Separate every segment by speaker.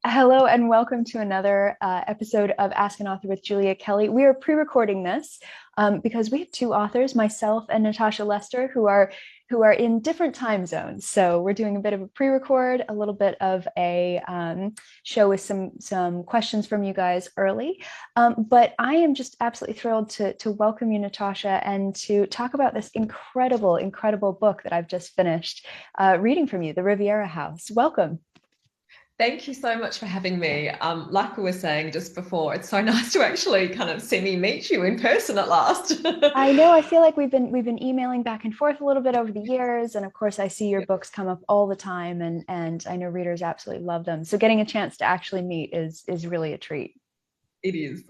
Speaker 1: Hello and welcome to another episode of Ask an Author with Julia Kelly. We are pre-recording this because we have two authors, myself and Natasha Lester, who are in different time zones. So we're doing a bit of a pre-record, a little bit of a show with some questions from you guys early. But I am just absolutely thrilled to welcome you, Natasha, and to talk about this incredible book that I've just finished reading from you, The Riviera House. Welcome.
Speaker 2: Thank you so much for having me. Like we were saying just before, it's so nice to actually kind of see me meet you in person at last.
Speaker 1: I know. I feel like we've been emailing back and forth a little bit over the years, and of course, I see your books come up all the time, and I know readers absolutely love them. So getting a chance to actually meet is really a treat.
Speaker 2: It is.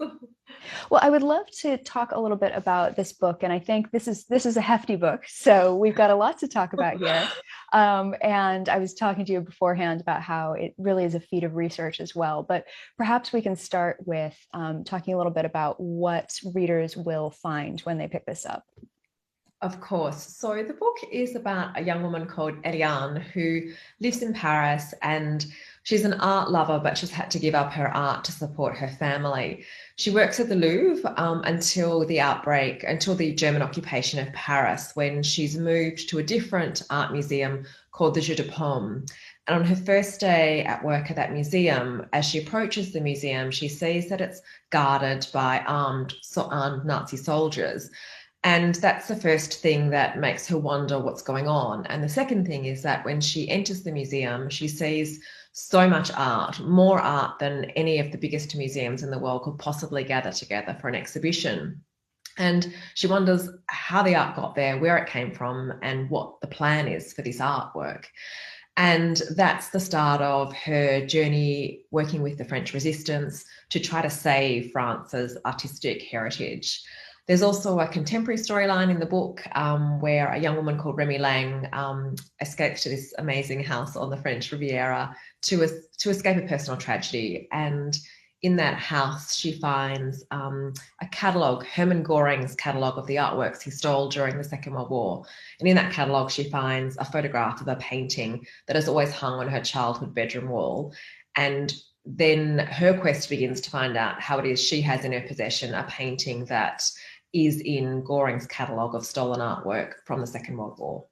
Speaker 1: Well, I would love to talk a little bit about this book, and I think this is a hefty book, so we've got a lot to talk about here. And I was talking to you beforehand about how it really is a feat of research as well. But perhaps we can start with talking a little bit about what readers will find when they pick this up.
Speaker 2: Of course. So the book is about a young woman called Eliane who lives in Paris, and she's an art lover, but she's had to give up her art to support her family. She works at the Louvre until the outbreak, until the German occupation of Paris, when she's moved to a different art museum called the Jeu de Paume. And on her first day at work at that museum, as she approaches the museum, she sees that it's guarded by armed Nazi soldiers. And that's the first thing that makes her wonder what's going on. And the second thing is that when she enters the museum, she sees so much art, more art than any of the biggest museums in the world could possibly gather together for an exhibition. And she wonders how the art got there, where it came from, and what the plan is for this artwork. And that's the start of her journey working with the French resistance to try to save France's artistic heritage. There's also a contemporary storyline in the book where a young woman called Remy Lang escapes to this amazing house on the French Riviera to escape a personal tragedy. And in that house, she finds a catalogue, Hermann Göring's catalogue of the artworks he stole during the Second World War. And in that catalogue, she finds a photograph of a painting that has always hung on her childhood bedroom wall. And then her quest begins to find out how it is she has in her possession a painting that is in Göring's catalogue of stolen artwork from the Second World War.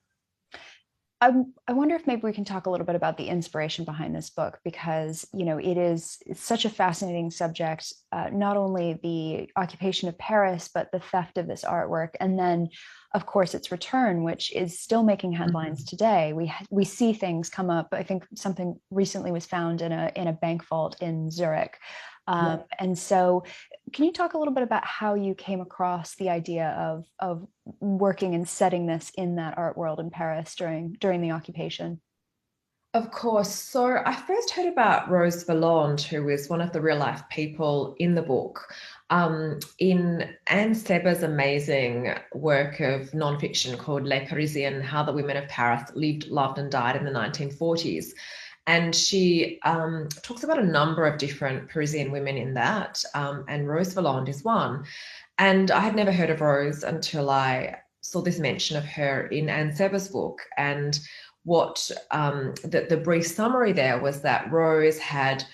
Speaker 1: I wonder if maybe we can talk a little bit about the inspiration behind this book, because it's such a fascinating subject, not only the occupation of Paris, but the theft of this artwork, and then of course its return, which is still making headlines today. We see things come up. I think something recently was found in a bank vault in Zurich. And so can you talk a little bit about how you came across the idea of working and setting this in that art world in Paris during the occupation?
Speaker 2: Of course. So I first heard about Rose Valland, who is one of the real life people in the book, in Anne Seber's amazing work of nonfiction called Les Parisiennes, How the Women of Paris Lived, Loved and Died in the 1940s. And she talks about a number of different Parisian women in that, and Rose Valland is one. And I had never heard of Rose until I saw this mention of her in Anne Seber's book. And what the brief summary there was that Rose had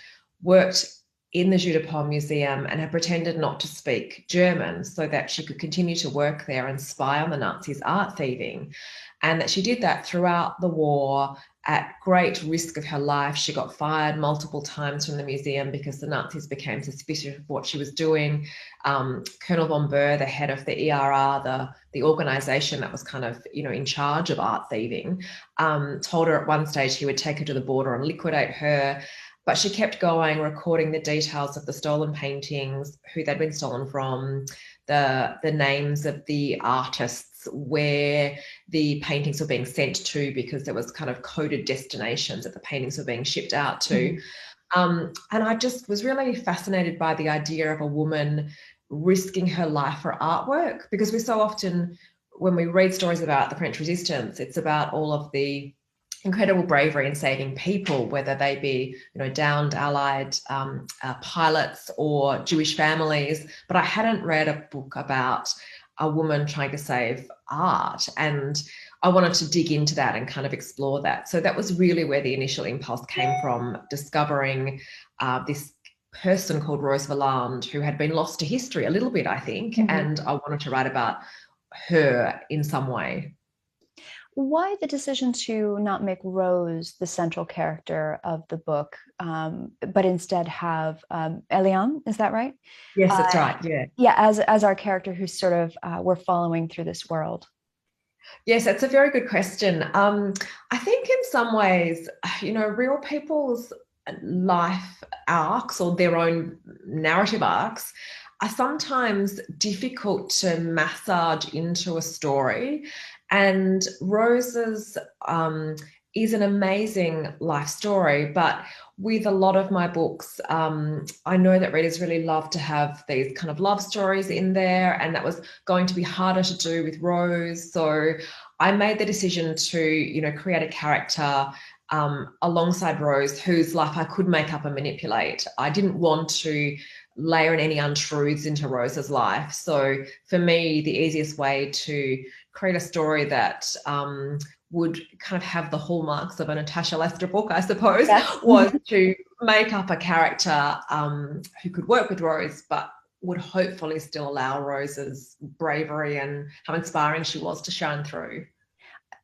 Speaker 2: worked in the Jeu de Paume Museum and had pretended not to speak German so that she could continue to work there and spy on the Nazis' art thieving. And that she did that throughout the war at great risk of her life. She got fired multiple times from the museum because the Nazis became suspicious of what she was doing. Colonel von Boer, the head of the ERR, the organization that was kind of, in charge of art thieving, told her at one stage he would take her to the border and liquidate her. But she kept going, recording the details of the stolen paintings, who they'd been stolen from, the names of the artists, where the paintings were being sent to, because there was kind of coded destinations that the paintings were being shipped out to. And I just was really fascinated by the idea of a woman risking her life for artwork, because we so often, when we read stories about the French resistance, it's about all of the incredible bravery in saving people, whether they be, downed Allied pilots or Jewish families. But I hadn't read a book about a woman trying to save art, and I wanted to dig into that and kind of explore that. So that was really where the initial impulse came from, discovering this person called Rose Valland who had been lost to history a little bit, I think,
Speaker 1: Mhm.
Speaker 2: and I wanted to write about her in some way.
Speaker 1: Why the decision to not make Rose the central character of the book, but instead have Elian? Is that right?
Speaker 2: Yes,
Speaker 1: Uh,
Speaker 2: that's right. Yeah.
Speaker 1: yeah, as our character who's sort of we're following through this world.
Speaker 2: Yes, that's a very good question. I think in some ways, real people's life arcs or their own narrative arcs are sometimes difficult to massage into a story. And Rose's is an amazing life story, but with a lot of my books, I know that readers really love to have these kind of love stories in there, and that was going to be harder to do with Rose. So I made the decision to, create a character alongside Rose whose life I could make up and manipulate. I didn't want to layer in any untruths into Rose's life. So for me, the easiest way to create a story that would kind of have the hallmarks of a Natasha Lester book, I suppose,
Speaker 1: Yes.
Speaker 2: was to make up a character who could work with Rose, but would hopefully still allow Rose's bravery and how inspiring she was to shine through.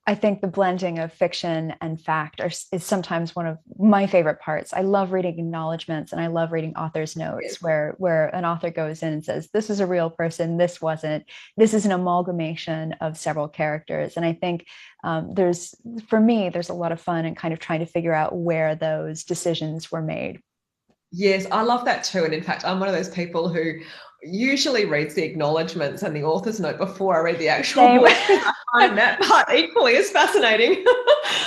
Speaker 1: I think the blending of fiction and fact is sometimes one of my favorite parts. I love reading acknowledgments and I love reading author's
Speaker 2: Yes.
Speaker 1: notes where an author goes in and says, this is a real person, this wasn't. This is an amalgamation of several characters. And I think for me, there's a lot of fun in kind of trying to figure out where those decisions were made.
Speaker 2: Yes, I love that too. And in fact, I'm one of those people who usually reads the acknowledgements and the author's note before I read the actual
Speaker 1: Same.
Speaker 2: book because I find that part equally as fascinating.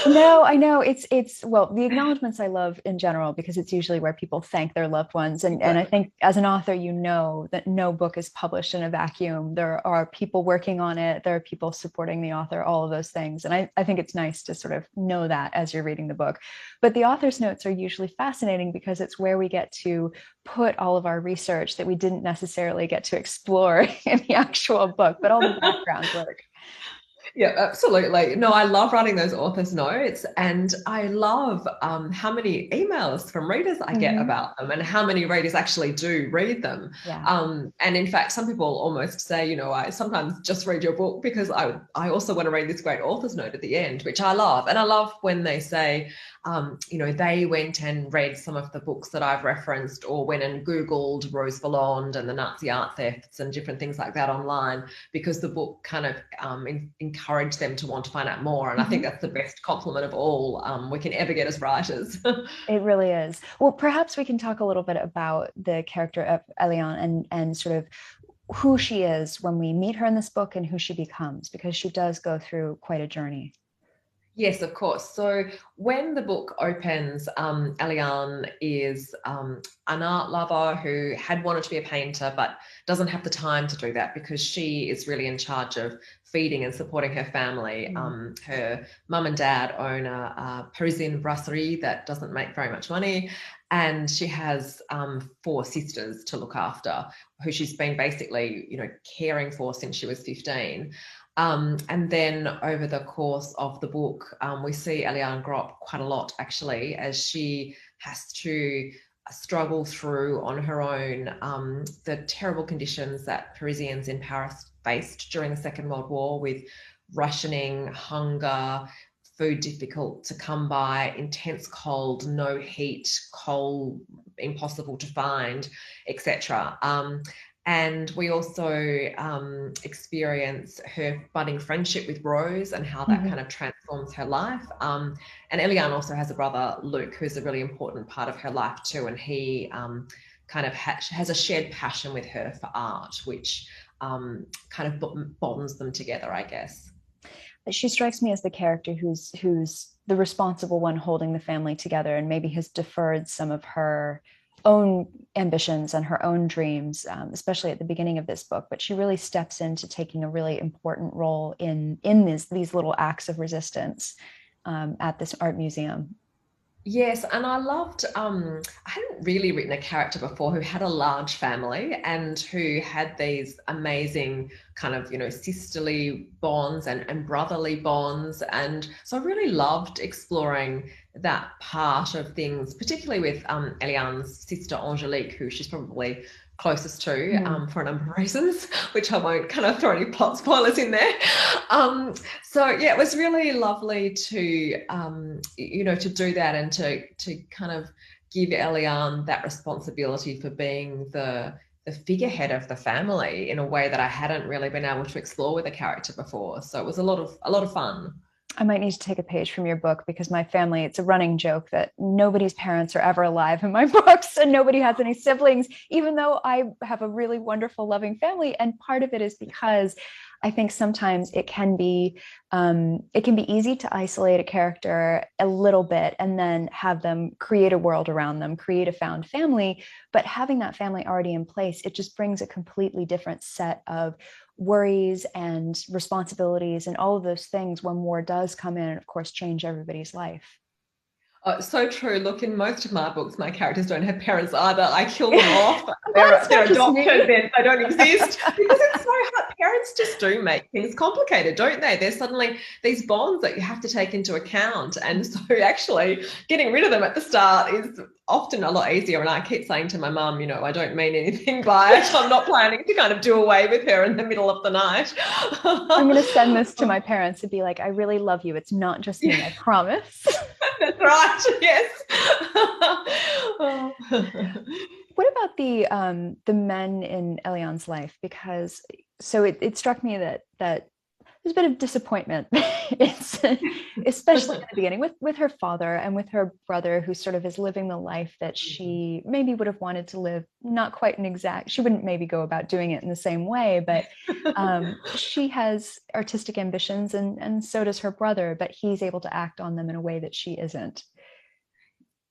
Speaker 1: No, I know it's well, the acknowledgments I love in general because it's usually where people thank their loved ones. And I
Speaker 2: Exactly.
Speaker 1: think as an author, you know that no book is published in a vacuum. There are people working on it, there are people supporting the author, all of those things. And I think it's nice to sort of know that as you're reading the book. But the author's notes are usually fascinating because it's where we get to put all of our research that we didn't necessarily get to explore in the actual book, but all the background work.
Speaker 2: Yeah, absolutely. No, I love writing those author's notes, and I love how many emails from readers I get
Speaker 1: Mhm.
Speaker 2: about them and how many readers actually do read them.
Speaker 1: Yeah.
Speaker 2: And in fact, some people almost say, I sometimes just read your book because I also want to read this great author's note at the end, which I love. And I love when they say, they went and read some of the books that I've referenced or went and Googled Rose Valland and the Nazi art thefts and different things like that online because the book kind of encouraged them to want to find out more. And I think
Speaker 1: Mhm.
Speaker 2: that's the best compliment of all we can ever get as writers.
Speaker 1: It really is. Well, perhaps we can talk a little bit about the character of Eliane and sort of who she is when we meet her in this book and who she becomes, because she does go through quite a journey.
Speaker 2: Yes, of course. So when the book opens, Eliane is an art lover who had wanted to be a painter but doesn't have the time to do that because she is really in charge of feeding and supporting her family.
Speaker 1: Mm.
Speaker 2: Her mum and dad own a Parisian brasserie that doesn't make very much money. And she has four sisters to look after, who she's been basically, caring for since she was 15. And then over the course of the book, we see Eliane grow up quite a lot, actually, as she has to struggle through on her own the terrible conditions that Parisians in Paris faced during the Second World War with rationing, hunger, food difficult to come by, intense cold, no heat, coal impossible to find, etc. And we also experience her budding friendship with Rose and how that
Speaker 1: Mhm.
Speaker 2: kind of transforms her life. And Eliane also has a brother, Luke, who's a really important part of her life too. And he kind of has a shared passion with her for art, which kind of bonds them together, I guess.
Speaker 1: She strikes me as the character who's the responsible one holding the family together and maybe has deferred some of her own ambitions and her own dreams, especially at the beginning of this book. But she really steps into taking a really important role in these little acts of resistance at this art museum.
Speaker 2: Yes, and I loved, I hadn't really written a character before who had a large family and who had these amazing kind of, sisterly bonds and brotherly bonds. And so I really loved exploring that part of things, particularly with Eliane's sister Angelique, who she's probably closest to for a number of reasons, which I won't kind of throw any plot spoilers in there. So yeah, it was really lovely to to do that and to kind of give Eliane that responsibility for being the figurehead of the family in a way that I hadn't really been able to explore with a character before. So it was a lot of fun.
Speaker 1: I might need to take a page from your book because my family, it's a running joke that nobody's parents are ever alive in my books and nobody has any siblings, even though I have a really wonderful, loving family. And part of it is because I think sometimes it can be easy to isolate a character a little bit and then have them create a world around them, create a found family. But having that family already in place, it just brings a completely different set of worries and responsibilities and all of those things when war does come in and of course change everybody's life.
Speaker 2: So true. Look, in most of my books, my characters don't have parents either. I kill them off.
Speaker 1: I'm glad it's not
Speaker 2: They're
Speaker 1: just me.
Speaker 2: adopted, they don't exist because it's so hard. Parents just do make things complicated, don't they? There's suddenly these bonds that you have to take into account. And so actually getting rid of them at the start is often a lot easier. And I keep saying to my mum, I don't mean anything by it. I'm not planning to kind of do away with her in the middle of the night.
Speaker 1: I'm going to send this to my parents and be like, I really love you. It's not just me, I promise.
Speaker 2: That's right. Yes.
Speaker 1: What about the men in Eliane's life? Because it struck me that there's a bit of disappointment. It's especially in the beginning with her father and with her brother, who sort of is living the life that she maybe would have wanted to live. Not quite an exact. She wouldn't maybe go about doing it in the same way, but she has artistic ambitions, and so does her brother. But he's able to act on them in a way that she isn't.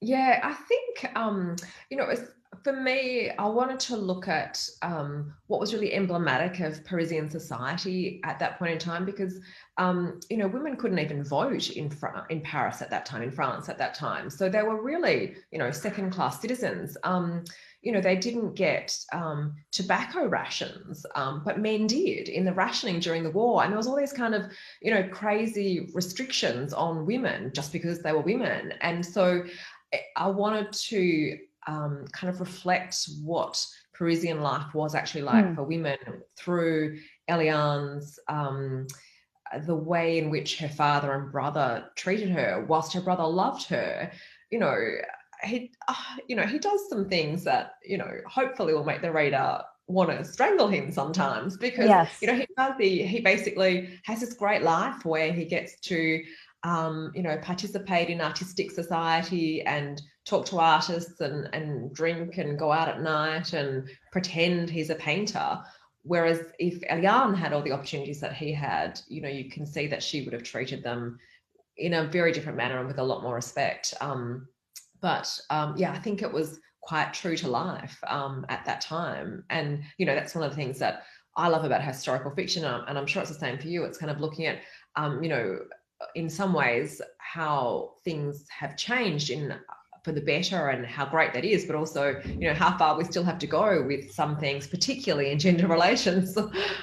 Speaker 2: Yeah, I think, for me, I wanted to look at what was really emblematic of Parisian society at that point in time, because, women couldn't even vote in Paris at that time, in France at that time. So they were really, second-class citizens. They didn't get tobacco rations, but men did in the rationing during the war. And there was all these kind of, crazy restrictions on women just because they were women. And so I wanted to kind of reflect what Parisian life was actually like for women through Eliane's, the way in which her father and brother treated her. Whilst her brother loved her, he does some things that, hopefully will make the reader want to strangle him sometimes, because,
Speaker 1: Yes.
Speaker 2: he basically has this great life where he gets to participate in artistic society and talk to artists and drink and go out at night and pretend he's a painter. Whereas if Eliane had all the opportunities that he had, you can see that she would have treated them in a very different manner and with a lot more respect. I think it was quite true to life at that time. And, that's one of the things that I love about historical fiction. And I'm sure it's the same for you. It's kind of looking at, in some ways, how things have changed for the better and how great that is, but also, how far we still have to go with some things, particularly in gender relations.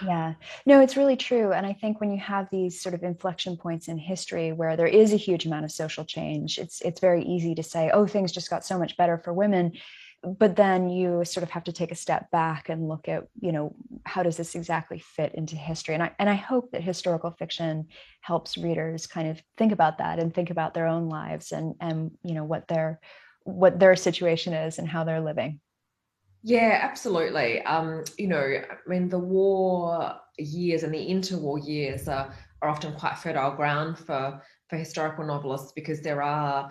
Speaker 1: Yeah, no, it's really true. And I think when you have these sort of inflection points in history where there is a huge amount of social change, it's very easy to say, oh, things just got so much better for women. But then you sort of have to take a step back and look at, how does this exactly fit into history? And I hope that historical fiction helps readers kind of think about that and think about their own lives and what their situation is and how they're living.
Speaker 2: Yeah, absolutely. The war years and the interwar years are often quite fertile ground for historical novelists, because there are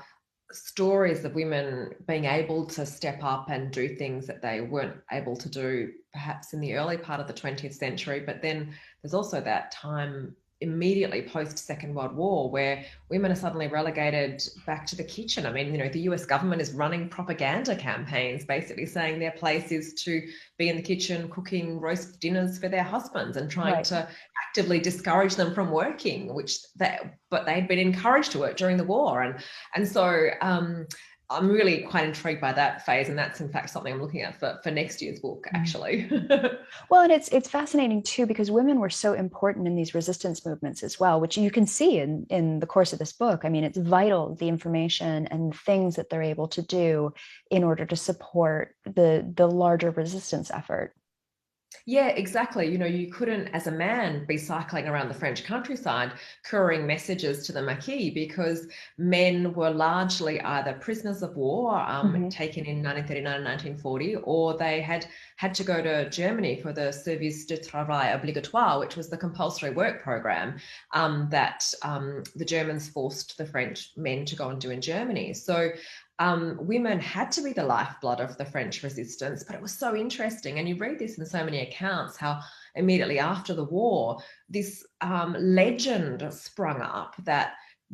Speaker 2: stories of women being able to step up and do things that they weren't able to do perhaps in the early part of the 20th century. But then there's also that time immediately post Second World War where women are suddenly relegated back to the kitchen. I mean, the US government is running propaganda campaigns basically saying their place is to be in the kitchen cooking roast dinners for their husbands and trying to actively discourage them from working, but they'd been encouraged to work during the war. And so I'm really quite intrigued by that phase, and that's in fact something I'm looking at for next year's book, actually.
Speaker 1: Well, and it's fascinating too because women were so important in these resistance movements as well, which you can see in the course of this book. I mean, it's vital the information and things that they're able to do in order to support the larger resistance effort.
Speaker 2: Yeah, exactly. You know, you couldn't, as a man, be cycling around the French countryside couriering messages to the Marquis because men were largely either prisoners of war
Speaker 1: Mhm.
Speaker 2: taken in 1939 and 1940, or they had to go to Germany for the Service de Travail Obligatoire, which was the compulsory work program that the Germans forced the French men to go and do in Germany. So women had to be the lifeblood of the French resistance. But it was so interesting. And you read this in so many accounts how immediately after the war, this legend sprung up that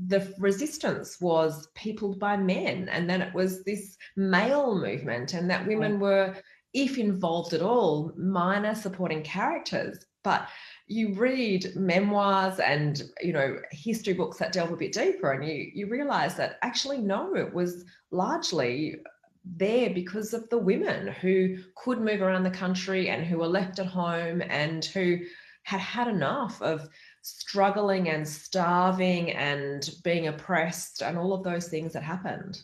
Speaker 2: the resistance was peopled by men, and then it was this male movement, and that
Speaker 1: Right.
Speaker 2: women were, if involved at all, minor supporting characters. But you read memoirs and history books that delve a bit deeper, and you realize that actually no, it was largely there because of the women who could move around the country and who were left at home and who had had enough of struggling and starving and being oppressed and all of those things that happened.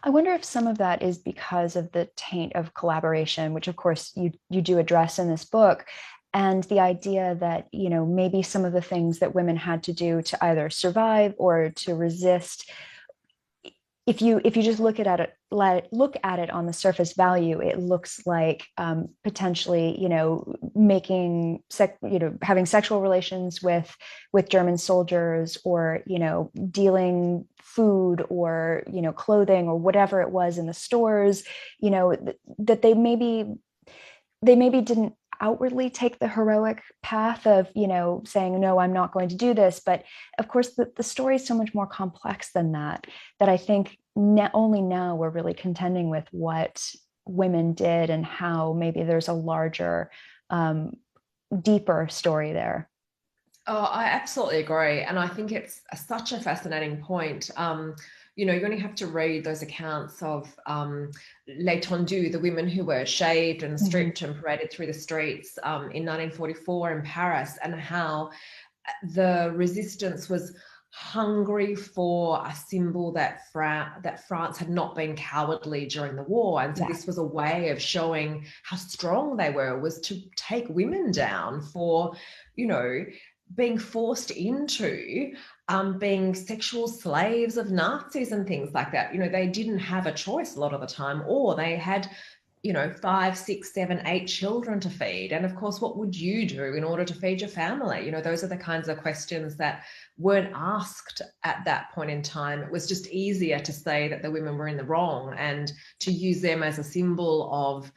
Speaker 1: I wonder if some of that is because of the taint of collaboration, which of course you do address in this book, and the idea that maybe some of the things that women had to do to either survive or to resist, if you just look at it on the surface value, it looks like potentially making having sexual relations with German soldiers, or dealing food or clothing or whatever it was in the stores, that they maybe didn't outwardly take the heroic path of saying, no, I'm not going to do this. But of course the story is so much more complex than that, that I think only now we're really contending with what women did and how maybe there's a larger, deeper story there.
Speaker 2: Oh, I absolutely agree. And I think it's such a fascinating point. You only have to read those accounts of les tendus, the women who were shaved and
Speaker 1: Mhm.
Speaker 2: stripped and paraded through the streets in 1944 in Paris, and how the resistance was hungry for a symbol that France had not been cowardly during the war. And so
Speaker 1: Yeah.
Speaker 2: this was a way of showing how strong they were, was to take women down for, you know, being forced into being sexual slaves of Nazis and things like that. They didn't have a choice a lot of the time, or they had 5, 6, 7, 8 children to feed. And of course, what would you do in order to feed your family? Those are the kinds of questions that weren't asked at that point in time. It was just easier to say that the women were in the wrong and to use them as a symbol of,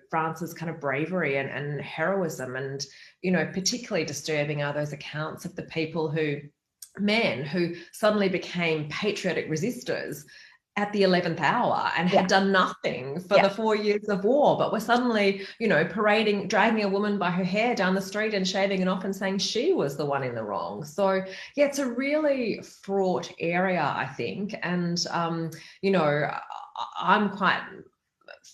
Speaker 2: France's kind of bravery and heroism. And, particularly disturbing are those accounts of the people men who suddenly became patriotic resistors at the 11th hour and had
Speaker 1: Yeah.
Speaker 2: done nothing for the
Speaker 1: Yeah.
Speaker 2: 4 years of war, but were suddenly, parading, dragging a woman by her hair down the street and shaving it off and saying she was the one in the wrong. So, yeah, it's a really fraught area, I think. And, I'm quite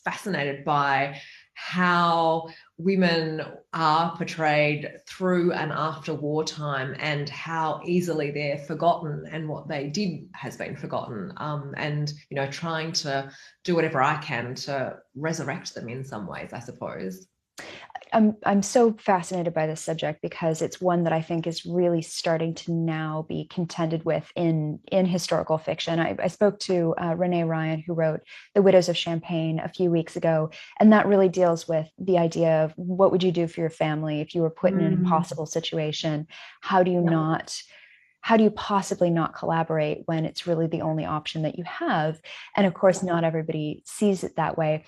Speaker 2: fascinated by how women are portrayed through and after wartime, and how easily they're forgotten, and what they did has been forgotten, and trying to do whatever I can to resurrect them in some ways, I suppose.
Speaker 1: I'm so fascinated by this subject because it's one that I think is really starting to now be contended with in historical fiction. I spoke to Renee Ryan, who wrote The Widows of Champagne a few weeks ago, and that really deals with the idea of what would you do for your family if you were put in an
Speaker 2: Mm.
Speaker 1: impossible situation? How do you
Speaker 2: Yep.
Speaker 1: not how do you possibly not collaborate when it's really the only option that you have? And of course, not everybody sees it that way.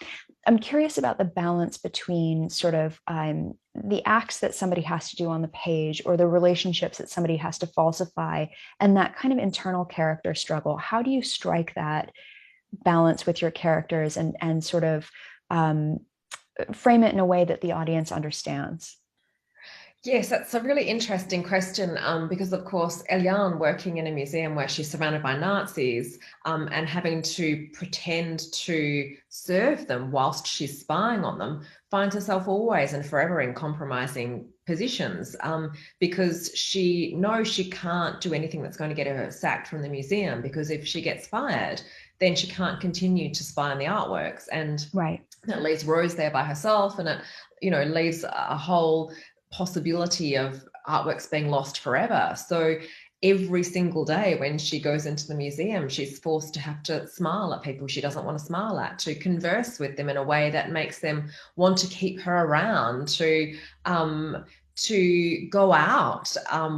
Speaker 1: I'm curious about the balance between sort of the acts that somebody has to do on the page, or the relationships that somebody has to falsify, and that kind of internal character struggle. How do you strike that balance with your characters and sort of frame it in a way that the audience understands?
Speaker 2: Yes, that's a really interesting question, because, of course, Eliane, working in a museum where she's surrounded by Nazis, and having to pretend to serve them whilst she's spying on them, finds herself always and forever in compromising positions, because she knows she can't do anything that's going to get her sacked from the museum, because if she gets fired, then she can't continue to spy on the artworks. And
Speaker 1: Right.
Speaker 2: it leaves Rose there by herself, and it, leaves a whole possibility of artworks being lost forever. So every single day when she goes into the museum, she's forced to have to smile at people she doesn't want to smile at, to converse with them in a way that makes them want to keep her around, to go out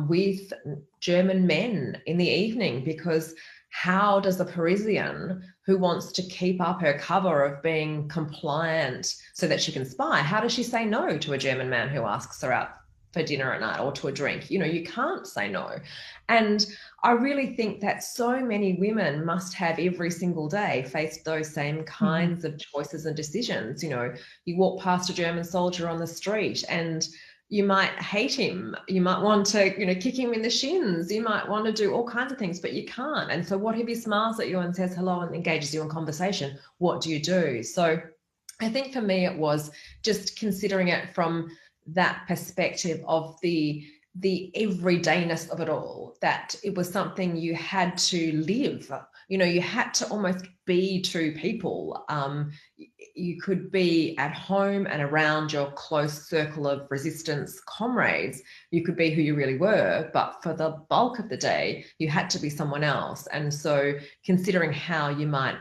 Speaker 2: with German men in the evening, because how does a Parisian who wants to keep up her cover of being compliant so that she can spy, how does she say no to a German man who asks her out for dinner at night or to a drink? You can't say no. And I really think that so many women must have every single day faced those same
Speaker 1: Mhm.
Speaker 2: kinds of choices and decisions. You walk past a German soldier on the street and you might hate him, you might want to kick him in the shins, you might want to do all kinds of things, but you can't. And so what if he smiles at you and says hello and engages you in conversation? What do you do? So I think for me it was just considering it from that perspective of the everydayness of it all, that it was something you had to live. You had to almost be two people. You could be at home and around your close circle of resistance comrades. You could be who you really were, but for the bulk of the day, you had to be someone else. And so considering how you might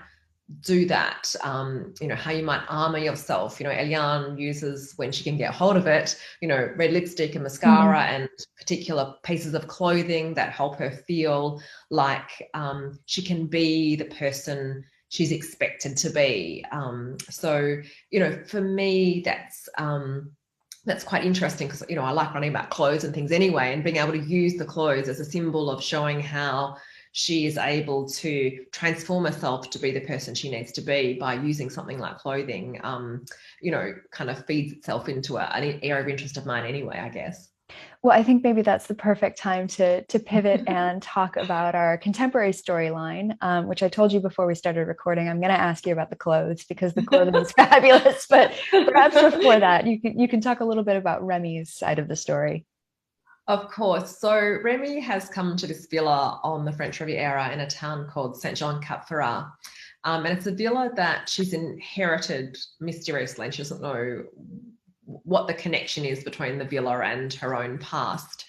Speaker 2: do that, how you might armor yourself. Eliane uses, when she can get hold of it, red lipstick and mascara
Speaker 1: Mhm.
Speaker 2: and particular pieces of clothing that help her feel like she can be the person she's expected to be. For me, that's quite interesting, because I like running about clothes and things anyway, and being able to use the clothes as a symbol of showing how she is able to transform herself to be the person she needs to be by using something like clothing, kind of feeds itself into an area of interest of mine anyway, I guess.
Speaker 1: Well, I think maybe that's the perfect time to pivot and talk about our contemporary storyline, which I told you before we started recording. I'm going to ask you about the clothes because the clothing is fabulous. But perhaps before that, you can talk a little bit about Remy's side of the story.
Speaker 2: Of course. So Remy has come to this villa on the French Riviera in a town called Saint-Jean-Cap-Ferrat. And it's a villa that she's inherited mysteriously, and she doesn't know what the connection is between the villa and her own past.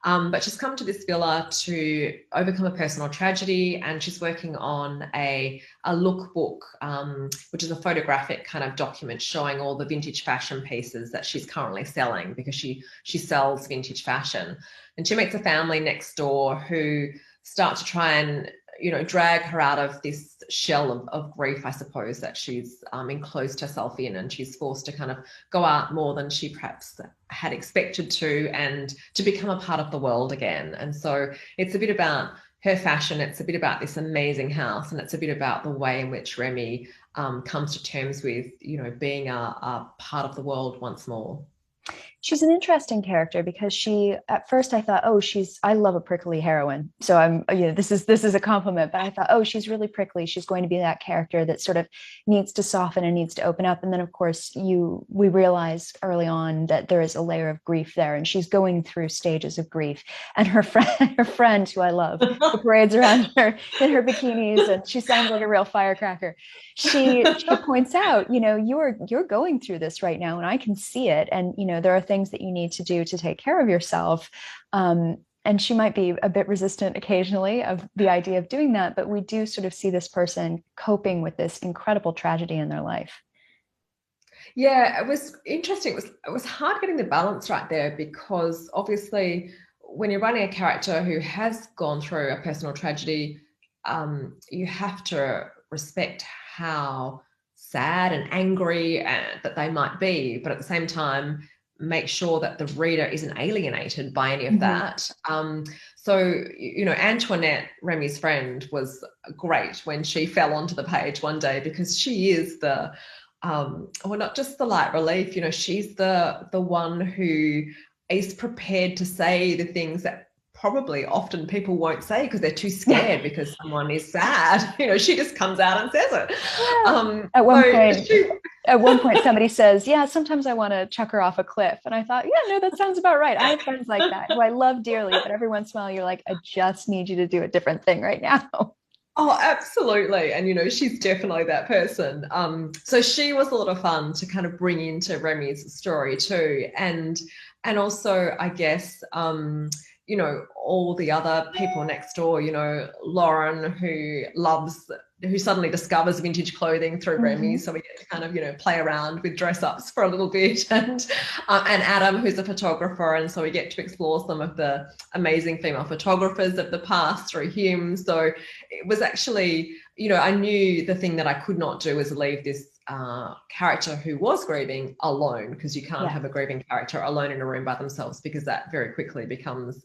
Speaker 2: But she's come to this villa to overcome a personal tragedy, and she's working on a lookbook, which is a photographic kind of document showing all the vintage fashion pieces that she's currently selling, because she sells vintage fashion. And she meets a family next door who start to try and drag her out of this shell of grief, I suppose, that she's enclosed herself in, and she's forced to kind of go out more than she perhaps had expected to, and to become a part of the world again. And so it's a bit about her fashion, it's a bit about this amazing house, and it's a bit about the way in which Remy comes to terms with being a part of the world once more.
Speaker 1: She's an interesting character because at first I thought, oh, I love a prickly heroine. So this is a compliment, but I thought, oh, she's really prickly. She's going to be that character that sort of needs to soften and needs to open up. And then of course we realize early on that there is a layer of grief there, and she's going through stages of grief. And her friend who I love, who parades around her in her bikinis, and she sounds like a real firecracker. She points out, you're going through this right now, and I can see it. And there are things that you need to do to take care of yourself. And she might be a bit resistant occasionally of the idea of doing that, but we do sort of see this person coping with this incredible tragedy in their life.
Speaker 2: Yeah, it was interesting. It was hard getting the balance right there, because obviously when you're writing a character who has gone through a personal tragedy, you have to respect how sad and angry that they might be, but at the same time make sure that the reader isn't alienated by any of
Speaker 1: Mhm.
Speaker 2: that. So Antoinette, Remy's friend, was great when she fell onto the page one day, because she is well, not just the light relief. She's the one who is prepared to say the things that probably often people won't say because they're too scared because someone is sad. She just comes out and says it.
Speaker 1: Yeah.
Speaker 2: Um,
Speaker 1: At one
Speaker 2: so
Speaker 1: point,
Speaker 2: she,
Speaker 1: at one point somebody says, yeah, sometimes I want to chuck her off a cliff. And I thought, yeah, no, that sounds about right. I have friends like that who I love dearly, but every once in a while you're like, I just need you to do a different thing right now.
Speaker 2: Oh, absolutely. And, she's definitely that person. So she was a lot of fun to kind of bring into Remy's story too. And also, I guess, all the other people next door, Lauren, who suddenly discovers vintage clothing through Remy. So we get to kind of, play around with dress ups for a little bit. And Adam, who's a photographer. And so we get to explore some of the amazing female photographers of the past through him. So it was actually, I knew the thing that I could not do was leave this character who was grieving alone, because you can't have a grieving character alone in a room by themselves, because that very quickly becomes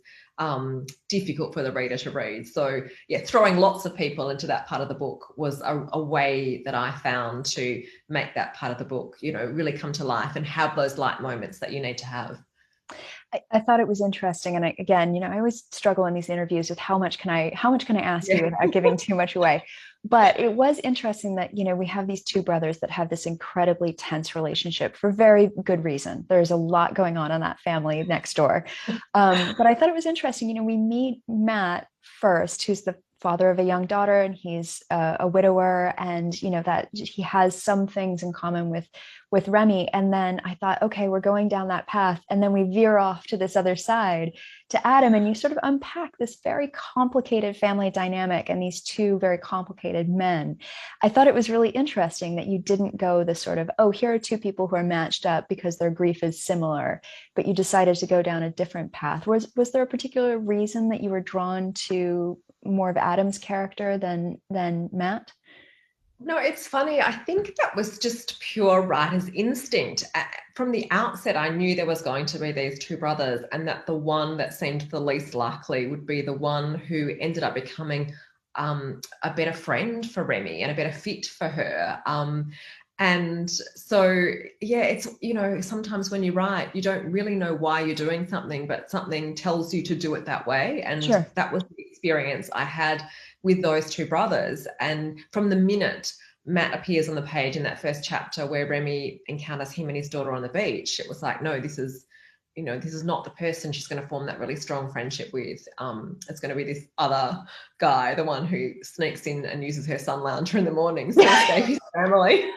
Speaker 2: difficult for the reader to read. So yeah, throwing lots of people into that part of the book was a way that I found to make that part of the book, really come to life and have those light moments that you need to have.
Speaker 1: I thought it was interesting. And again, I always struggle in these interviews with how much can I ask you without giving too much away. But it was interesting that, we have these two brothers that have this incredibly tense relationship for very good reason. There's a lot going on in that family next door. But I thought it was interesting, we meet Matt first, who's the father of a young daughter, and he's a widower, and that he has some things in common with Remy. And then I thought, okay, we're going down that path, and then we veer off to this other side to Adam, and you sort of unpack this very complicated family dynamic and these two very complicated men. I thought it was really interesting that you didn't go the sort of, oh, here are two people who are matched up because their grief is similar, but you decided to go down a different path. Was there a particular reason that you were drawn to more of Adam's character than Matt?
Speaker 2: No, it's funny. I think that was just pure writer's instinct. From the outset, I knew there was going to be these two brothers, and that the one that seemed the least likely would be the one who ended up becoming a better friend for Remy and a better fit for her. And so, yeah, it's, sometimes when you write, you don't really know why you're doing something, but something tells you to do it that way. And that was the experience I had with those two brothers. And from the minute Matt appears on the page in that first chapter where Remy encounters him and his daughter on the beach, it was like, no, this is not the person she's going to form that really strong friendship with. It's going to be this other guy, the one who sneaks in and uses her sun lounger in the mornings to escape his family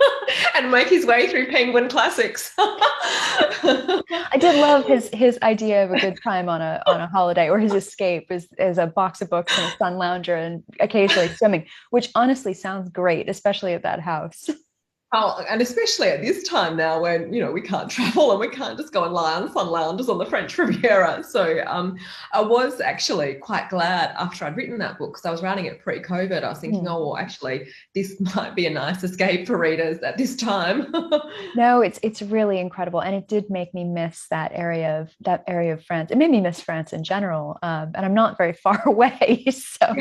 Speaker 2: and make his way through Penguin classics.
Speaker 1: I did love his idea of a good time on a holiday, or his escape is a box of books and a sun lounger and occasionally swimming, which honestly sounds great, especially at that house.
Speaker 2: Oh, and especially at this time now when, we can't travel and we can't just go and lie on sun lounges on the French Riviera. So I was actually quite glad after I'd written that book, because I was writing it pre-COVID. I was thinking, oh, well, actually, this might be a nice escape for readers at this time.
Speaker 1: No, it's really incredible. And it did make me miss that area of France. It made me miss France in general. And I'm not very far away. So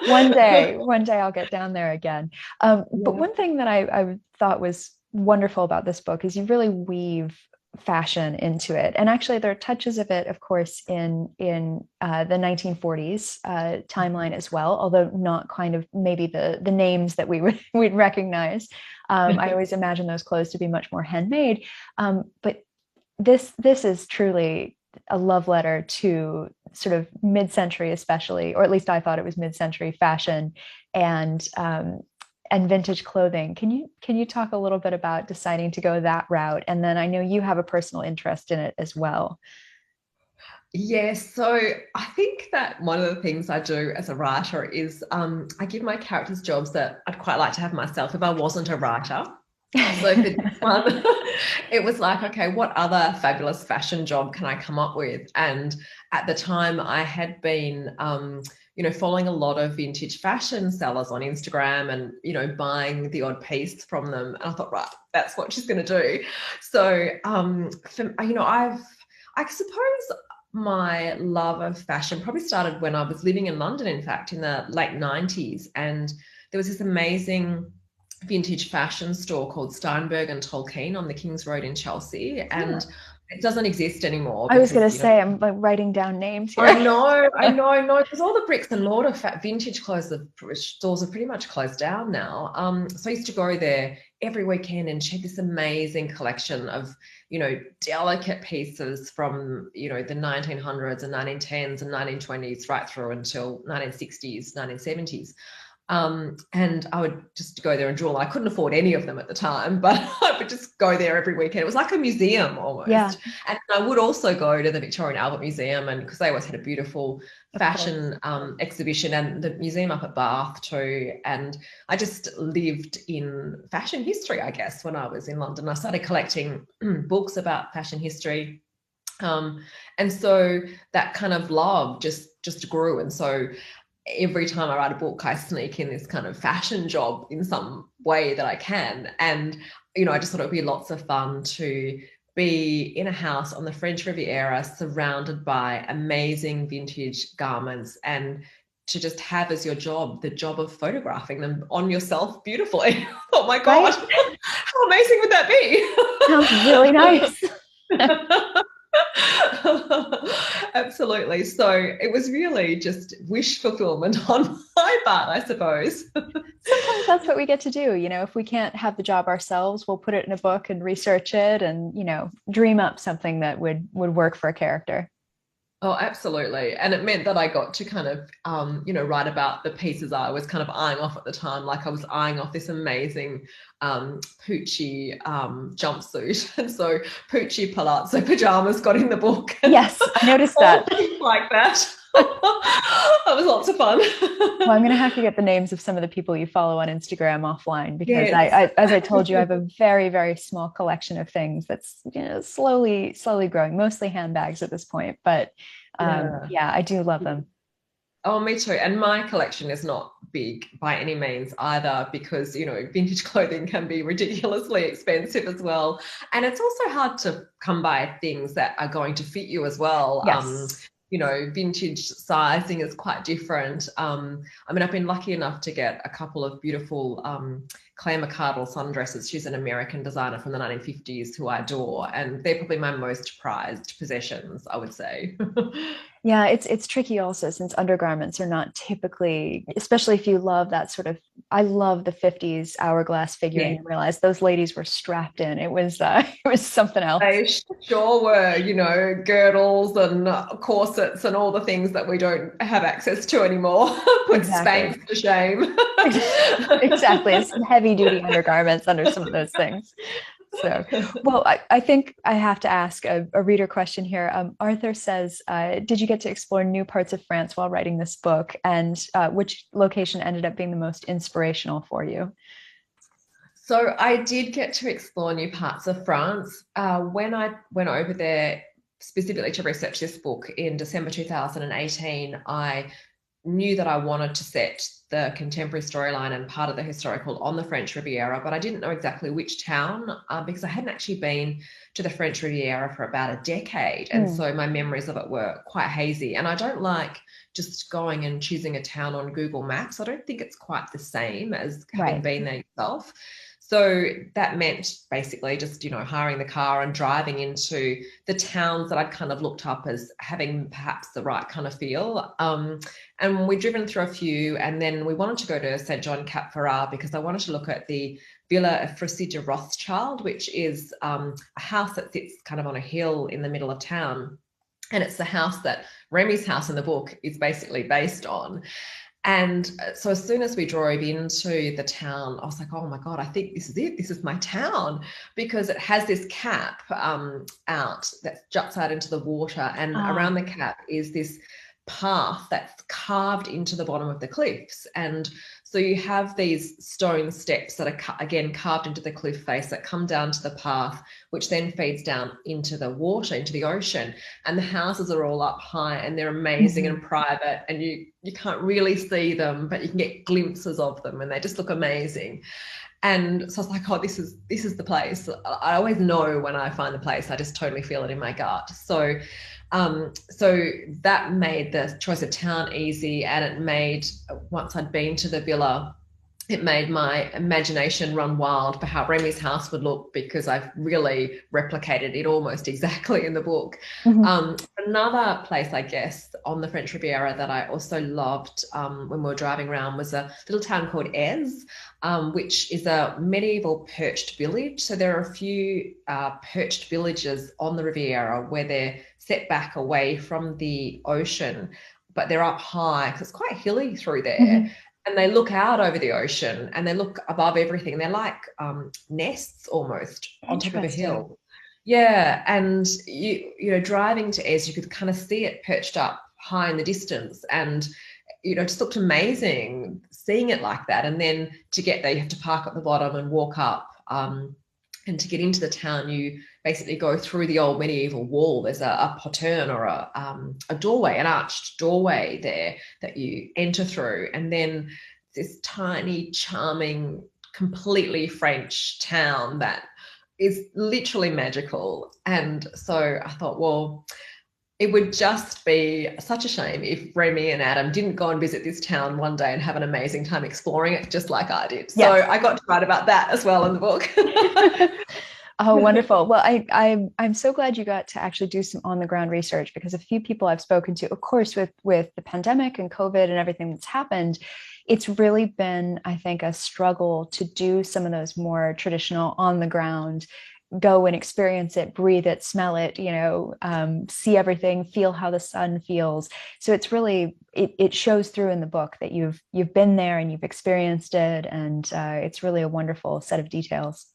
Speaker 1: one day I'll get down there again. But one thing that I thought was wonderful about this book is you really weave fashion into it, and actually there are touches of it, of course, in the 1940s timeline as well, although not kind of maybe the names that we'd recognize. I always imagine those clothes to be much more handmade, but this is truly a love letter to sort of mid-century, especially, or at least I thought it was mid-century fashion and vintage clothing. Can you talk a little bit about deciding to go that route? And then I know you have a personal interest in it as well.
Speaker 2: Yes, so I think that one of the things I do as a writer is I give my characters jobs that I'd quite like to have myself if I wasn't a writer. So for this one, it was like, okay, what other fabulous fashion job can I come up with? And at the time I had been following a lot of vintage fashion sellers on Instagram and, buying the odd piece from them. And I thought, right, that's what she's going to do. So, I suppose my love of fashion probably started when I was living in London, in fact, in the late 90s. And there was this amazing vintage fashion store called Steinberg and Tolkien on the King's Road in Chelsea. And It doesn't exist anymore
Speaker 1: I was going
Speaker 2: because,
Speaker 1: to say, I'm like writing down names
Speaker 2: I
Speaker 1: here.
Speaker 2: know, I know, no, because all the bricks and mortar vintage clothes stores are pretty much closed down now. So I used to go there every weekend, and she had this amazing collection of, delicate pieces from, the 1900s and 1910s and 1920s right through until 1960s, 1970s. And I would just go there and draw. I couldn't afford any of them at the time, but I would just go there every weekend. It was like a museum
Speaker 1: Yeah,
Speaker 2: almost. And I would also go to the Victorian Albert Museum, and because they always had a beautiful
Speaker 1: of course.
Speaker 2: fashion exhibition, and the museum up at Bath too. And I just lived in fashion history, I guess, when I was in London. I started collecting books about fashion history. And so that kind of love just grew. And so every time I write a book, I sneak in this kind of fashion job in some way that I can. And, I just thought it would be lots of fun to be in a house on the French Riviera surrounded by amazing vintage garments, and to just have as your job the job of photographing them on yourself beautifully. Oh my God,
Speaker 1: Right?
Speaker 2: how amazing would that
Speaker 1: Sounds really nice.
Speaker 2: be? Absolutely. So it was really just wish fulfillment on my part, I suppose.
Speaker 1: Sometimes that's what we get to do. If we can't have the job ourselves, we'll put it in a book and research it and, dream up something that would work for a character.
Speaker 2: Oh, absolutely. And it meant that I got to kind of, write about the pieces I was kind of eyeing off at the time. Like I was eyeing off this amazing Poochie jumpsuit. And so Poochie palazzo pajamas got in the book. And
Speaker 1: Yes, I noticed
Speaker 2: all
Speaker 1: that.
Speaker 2: things like that. That was lots of fun.
Speaker 1: Well, I'm going to have to get the names of some of the people you follow on Instagram offline because
Speaker 2: Yes.
Speaker 1: as I told you, I have a very, very small collection of things that's slowly growing, mostly handbags at this point. But
Speaker 2: Yeah.
Speaker 1: yeah, I do love them.
Speaker 2: Oh, me too. And my collection is not big by any means either, because, vintage clothing can be ridiculously expensive as well. And it's also hard to come by things that are going to fit you as well.
Speaker 1: Yes.
Speaker 2: Vintage sizing is quite different. I've been lucky enough to get a couple of beautiful Claire McCardle sundresses. She's an American designer from the 1950s who I adore, and they're probably my most prized possessions, I would say.
Speaker 1: Yeah, it's tricky also since undergarments are not typically, especially if you love that sort of, I love the 50s hourglass figuring
Speaker 2: Yeah.
Speaker 1: and realized those ladies were strapped in. It was it was something else.
Speaker 2: They sure were, girdles and corsets and all the things that we don't have access to anymore. Put
Speaker 1: Exactly.
Speaker 2: Spanx to shame.
Speaker 1: Exactly. It's heavy duty undergarments under some of those things. So, well, I think I have to ask a reader question here. Arthur says, did you get to explore new parts of France while writing this book? And which location ended up being the most inspirational for you?
Speaker 2: So I did get to explore new parts of France. When I went over there specifically to research this book in December 2018, I knew that I wanted to set the contemporary storyline and part of the historical on the French Riviera, but I didn't know exactly which town because I hadn't actually been to the French Riviera for about a decade. And
Speaker 1: Mm,
Speaker 2: so my memories of it were quite hazy. And I don't like just going and choosing a town on Google Maps. I don't think it's quite the same as having
Speaker 1: right.
Speaker 2: been there yourself. So that meant basically just, hiring the car and driving into the towns that I'd kind of looked up as having perhaps the right kind of feel. And we'd driven through a few, and then we wanted to go to St. John Cap Ferrat because I wanted to look at the Villa Efrosi de Rothschild, which is a house that sits kind of on a hill in the middle of town. And it's the house that Remy's house in the book is basically based on. And so as soon as we drove into the town, I was like, oh my God, I think this is it. This is my town, because it has this cap out that juts out into the water. And around
Speaker 1: Ah,
Speaker 2: the cap is this path that's carved into the bottom of the cliffs. And so you have these stone steps that are, again, carved into the cliff face that come down to the path, which then feeds down into the water, into the ocean. And the houses are all up high and they're amazing
Speaker 1: mhm.
Speaker 2: and private, and you can't really see them, but you can get glimpses of them, and they just look amazing. And so I was like, oh, this is the place. I always know when I find the place. I just totally feel it in my gut. So that made the choice of town easy, and it made, once I'd been to the villa, it made my imagination run wild for how Remy's house would look, because I've really replicated it almost exactly in the book.
Speaker 1: Mhm.
Speaker 2: Another place, I guess, on the French Riviera that I also loved when we were driving around was a little town called Ez, which is a medieval perched village. So there are a few perched villages on the Riviera where they're set back away from the ocean, but they're up high because it's quite hilly through there,
Speaker 1: Mhm.
Speaker 2: and they look out over the ocean and they look above everything. They're like nests almost on top of a
Speaker 1: Interesting.
Speaker 2: hill. Yeah, and driving to Ez, you could kind of see it perched up high in the distance, and it just looked amazing seeing it like that. And then to get there, you have to park at the bottom and walk up. And to get into the town, you basically go through the old medieval wall. There's a potern, or a doorway, an arched doorway there that you enter through. And then this tiny, charming, completely French town that is literally magical. And so I thought, well, it would just be such a shame if Remy and Adam didn't go and visit this town one day and have an amazing time exploring it, just like I did. So
Speaker 1: Yes.
Speaker 2: I got to write about that as well in the book.
Speaker 1: Oh, wonderful. Well, I'm so glad you got to actually do some on the ground research, because a few people I've spoken to, of course, with the pandemic and COVID and everything that's happened, it's really been, I think, a struggle to do some of those more traditional on the ground, go and experience it, breathe it, smell it, see everything, feel how the sun feels. So it's really, it shows through in the book that you've been there and you've experienced it, and it's really a wonderful set of details.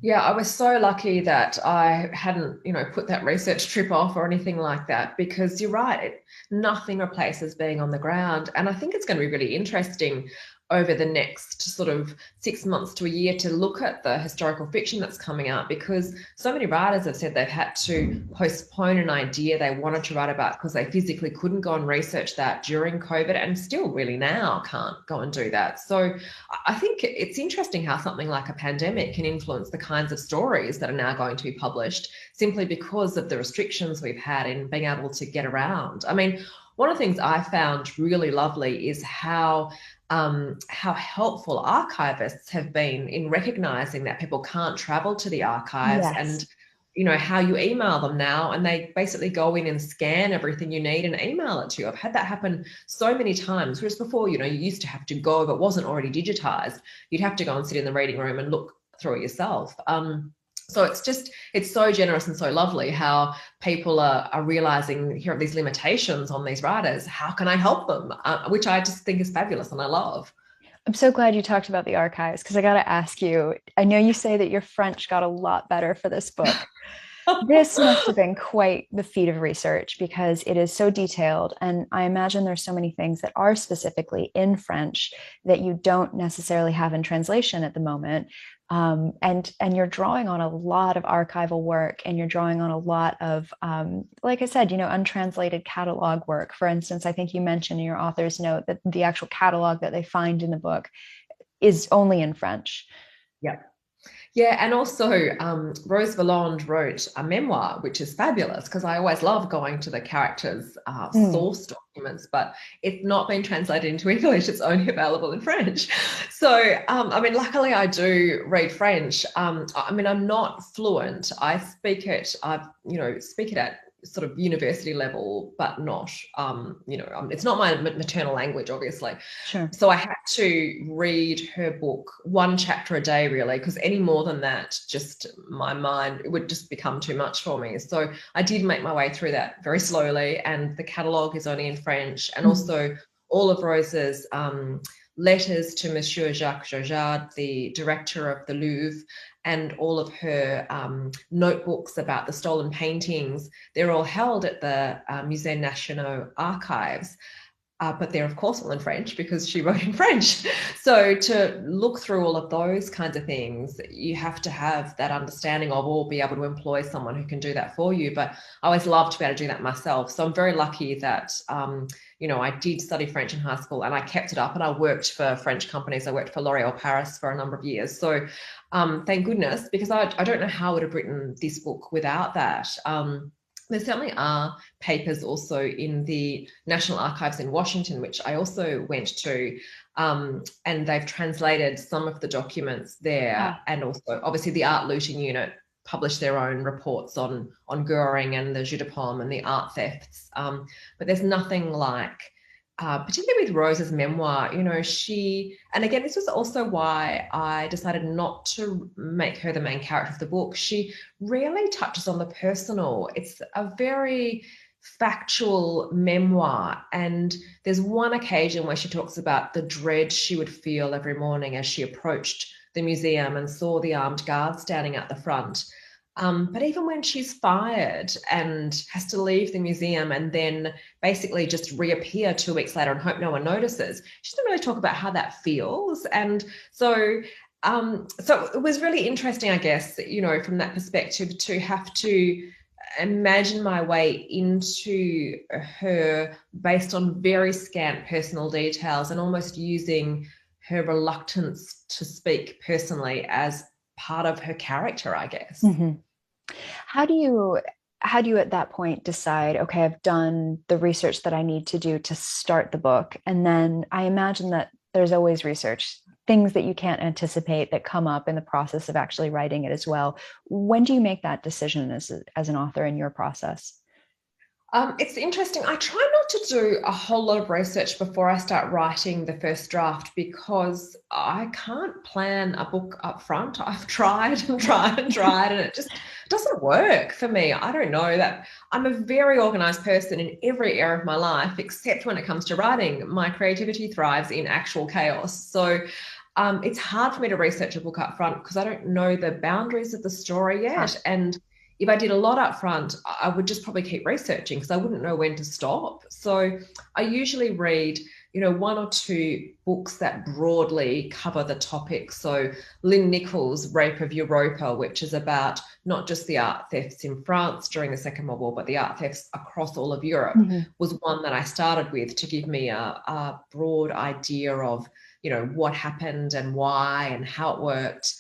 Speaker 2: Yeah, I was so lucky that I hadn't, put that research trip off or anything like that, because you're right, nothing replaces being on the ground. And I think it's going to be really interesting over the next sort of 6 months to a year to look at the historical fiction that's coming out, because so many writers have said they've had to postpone an idea they wanted to write about because they physically couldn't go and research that during COVID, and still really now can't go and do that. So I think it's interesting how something like a pandemic can influence the kinds of stories that are now going to be published, simply because of the restrictions we've had in being able to get around. I mean, one of the things I found really lovely is how helpful archivists have been in recognizing that people can't travel to the archives,
Speaker 1: Yes.
Speaker 2: and how you email them now, and they basically go in and scan everything you need and email it to you. I've had that happen so many times, whereas before, you used to have to go, if it wasn't already digitized, you'd have to go and sit in the reading room and look through it yourself. So it's so generous and so lovely how people are realizing here are these limitations on these writers. How can I help them? Which I just think is fabulous and I love.
Speaker 1: I'm so glad you talked about the archives, because I got to ask you, I know you say that your French got a lot better for this book. This must have been quite the feat of research, because it is so detailed. And I imagine there's so many things that are specifically in French that you don't necessarily have in translation at the moment. And you're drawing on a lot of archival work, and you're drawing on a lot of, like I said, untranslated catalog work. For instance, I think you mentioned in your author's note that the actual catalog that they find in the book is only in French.
Speaker 2: Yeah. Yeah, and also Rose Valland wrote a memoir, which is fabulous, because I always love going to the characters'
Speaker 1: Mm.
Speaker 2: source documents, but it's not been translated into English. It's only available in French. So, I mean, luckily I do read French. I mean, I'm not fluent. I speak it. Speak it at sort of university level, but not, it's not my maternal language, obviously.
Speaker 1: Sure.
Speaker 2: So I had to read her book one chapter a day, really, because any more than that, just my mind, it would just become too much for me. So I did make my way through that very slowly, and the catalogue is only in French, and
Speaker 1: Mm.
Speaker 2: also all of Rose's letters to Monsieur Jacques Jaujard, the director of the Louvre, and all of her notebooks about the stolen paintings, they're all held at the Musée National Archives. But they're of course all in French because she wrote in French. So to look through all of those kinds of things, you have to have that understanding of, or be able to employ someone who can do that for you. But I always love to be able to do that myself. So I'm very lucky that, I did study French in high school, and I kept it up, and I worked for French companies. I worked for L'Oréal Paris for a number of years. So thank goodness, because I don't know how I would have written this book without that. there certainly are papers also in the National Archives in Washington, which I also went to, and they've translated some of the documents there,
Speaker 1: Ah,
Speaker 2: and also obviously the art looting unit published their own reports on Goering and the Jeu de Paume and the art thefts. But there's nothing like, particularly with Rose's memoir, and again, this was also why I decided not to make her the main character of the book. She rarely touches on the personal. It's a very factual memoir. And there's one occasion where she talks about the dread she would feel every morning as she approached the museum and saw the armed guards standing at the front. But even when she's fired and has to leave the museum and then basically just reappear 2 weeks later and hope no one notices, she doesn't really talk about how that feels. And so it was really interesting, I guess, from that perspective, to have to imagine my way into her based on very scant personal details and almost using her reluctance to speak personally as part of her character, I guess.
Speaker 1: mhm. How do you at that point decide, okay, I've done the research that I need to do to start the book, and then I imagine that there's always research, things that you can't anticipate that come up in the process of actually writing it as well. When do you make that decision as an author in your process?
Speaker 2: It's interesting. I try not to do a whole lot of research before I start writing the first draft because I can't plan a book up front. I've tried and tried and tried, and it just doesn't work for me. I don't know that I'm a very organized person in every area of my life, except when it comes to writing. My creativity thrives in actual chaos. So it's hard for me to research a book up front because I don't know the boundaries of the story
Speaker 1: Huh.
Speaker 2: yet. And if I did a lot up front, I would just probably keep researching because I wouldn't know when to stop. So I usually read, one or two books that broadly cover the topic. So Lynn Nichols' Rape of Europa, which is about not just the art thefts in France during the Second World War, but the art thefts across all of Europe,
Speaker 1: Mhm.
Speaker 2: was one that I started with to give me a broad idea of, what happened and why and how it worked.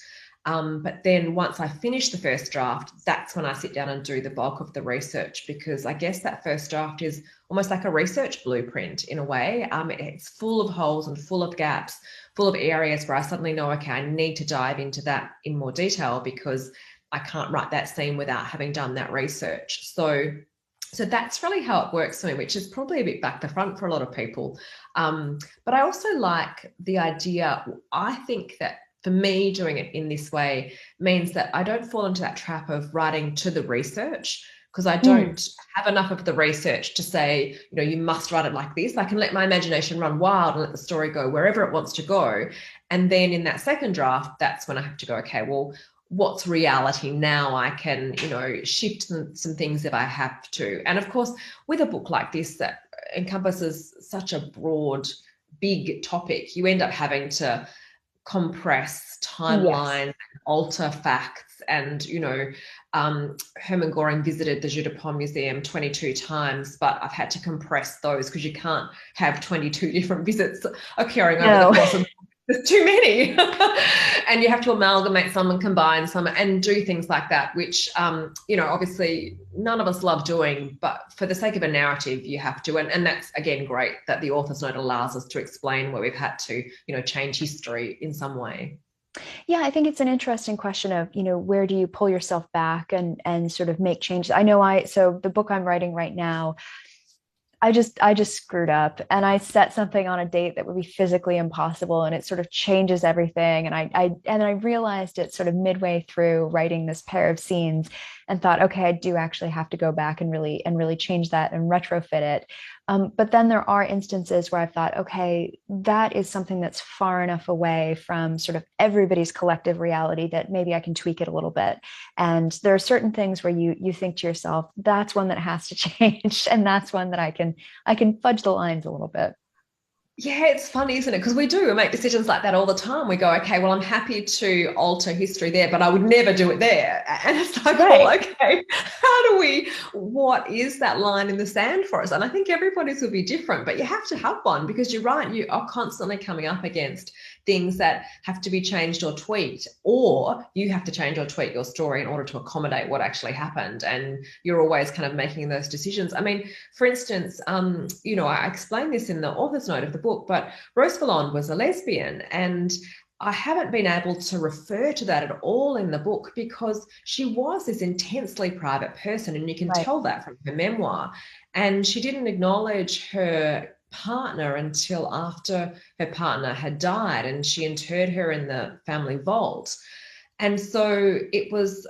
Speaker 2: But then once I finish the first draft, that's when I sit down and do the bulk of the research, because I guess that first draft is almost like a research blueprint in a way. It's full of holes and full of gaps, full of areas where I suddenly know, okay, I need to dive into that in more detail because I can't write that scene without having done that research. So that's really how it works for me, which is probably a bit back to front for a lot of people. But I also like the idea, I think that for me, doing it in this way means that I don't fall into that trap of writing to the research because I
Speaker 1: Mm.
Speaker 2: don't have enough of the research to say, you must write it like this. I can let my imagination run wild and let the story go wherever it wants to go. And then in that second draft, that's when I have to go, okay, well, what's reality now? I can, shift some things if I have to. And of course, with a book like this that encompasses such a broad, big topic, you end up having to compress
Speaker 1: Yes.
Speaker 2: timelines, alter facts, and Hermann Goring visited the Jeu de Paume Museum 22 times, but I've had to compress those because you can't have 22 different visits occurring over the
Speaker 1: No.
Speaker 2: course of there's too many. And you have to amalgamate some and combine some and do things like that, which obviously none of us love doing, but for the sake of a narrative you have to, and that's again great that the author's note allows us to explain where we've had to change history in some way.
Speaker 1: Yeah, I think it's an interesting question of, where do you pull yourself back and sort of make changes. So the book I'm writing right now, I just screwed up and I set something on a date that would be physically impossible and it sort of changes everything. And I realized it sort of midway through writing this pair of scenes and thought, okay, I do actually have to go back and really change that and retrofit it. But then there are instances where I've thought, okay, that is something that's far enough away from sort of everybody's collective reality that maybe I can tweak it a little bit. And there are certain things where you think to yourself, that's one that has to change, and that's one that I can fudge the lines a little bit.
Speaker 2: Yeah, it's funny, isn't it? Because we make decisions like that all the time. We go, okay, well, I'm happy to alter history there, but I would never do it there. And it's like, well,
Speaker 1: Right.
Speaker 2: okay, what is that line in the sand for us? And I think everybody's will be different, but you have to have one because you're right, you are constantly coming up against things that have to be changed or tweaked, or you have to change or tweak your story in order to accommodate what actually happened, and you're always kind of making those decisions. I mean, for instance, you know, I explained this in the author's note of the book, but Rose Valland was a lesbian, and I haven't been able to refer to that at all in the book because she was this intensely private person, and you can
Speaker 1: Right.
Speaker 2: tell that from her memoir. And she didn't acknowledge her partner until after her partner had died, and she interred her in the family vault. And so it was,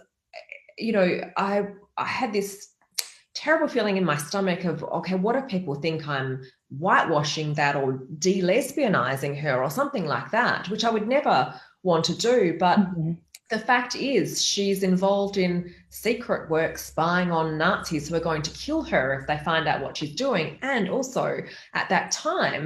Speaker 2: you know, I had this terrible feeling in my stomach of, okay, what if people think I'm whitewashing that or de-lesbianizing her or something like that, which I would never want to do. But
Speaker 1: Mm-hmm.
Speaker 2: the fact is, she's involved in secret work spying on Nazis who are going to kill her if they find out what she's doing. And also, at that time,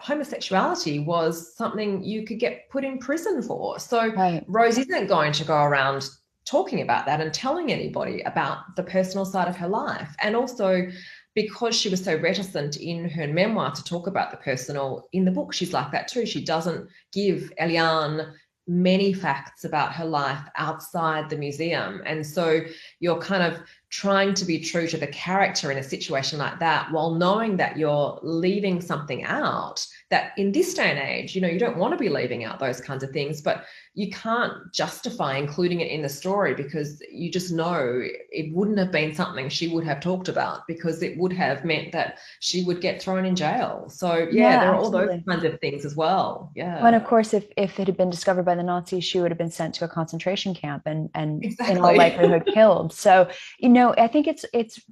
Speaker 2: homosexuality was something you could get put in prison for. So
Speaker 1: Right.
Speaker 2: Rose isn't going to go around talking about that and telling anybody about the personal side of her life. And also, because she was so reticent in her memoir to talk about the personal, in the book, she's like that too. She doesn't give Eliane many facts about her life outside the museum. And so you're kind of trying to be true to the character in a situation like that while knowing that you're leaving something out that in this day and age, you know, you don't want to be leaving out those kinds of things, but you can't justify including it in the story because you just know it wouldn't have been something she would have talked about because it would have meant that she would get thrown in jail. So yeah,
Speaker 1: Yeah,
Speaker 2: there are all those
Speaker 1: absolutely.
Speaker 2: kinds of things as well.
Speaker 1: Well, and
Speaker 2: Yeah,
Speaker 1: of course, if it had been discovered by the Nazis, she would have been sent to a concentration camp and in all
Speaker 2: exactly.
Speaker 1: likelihood killed. So, you know, I think it's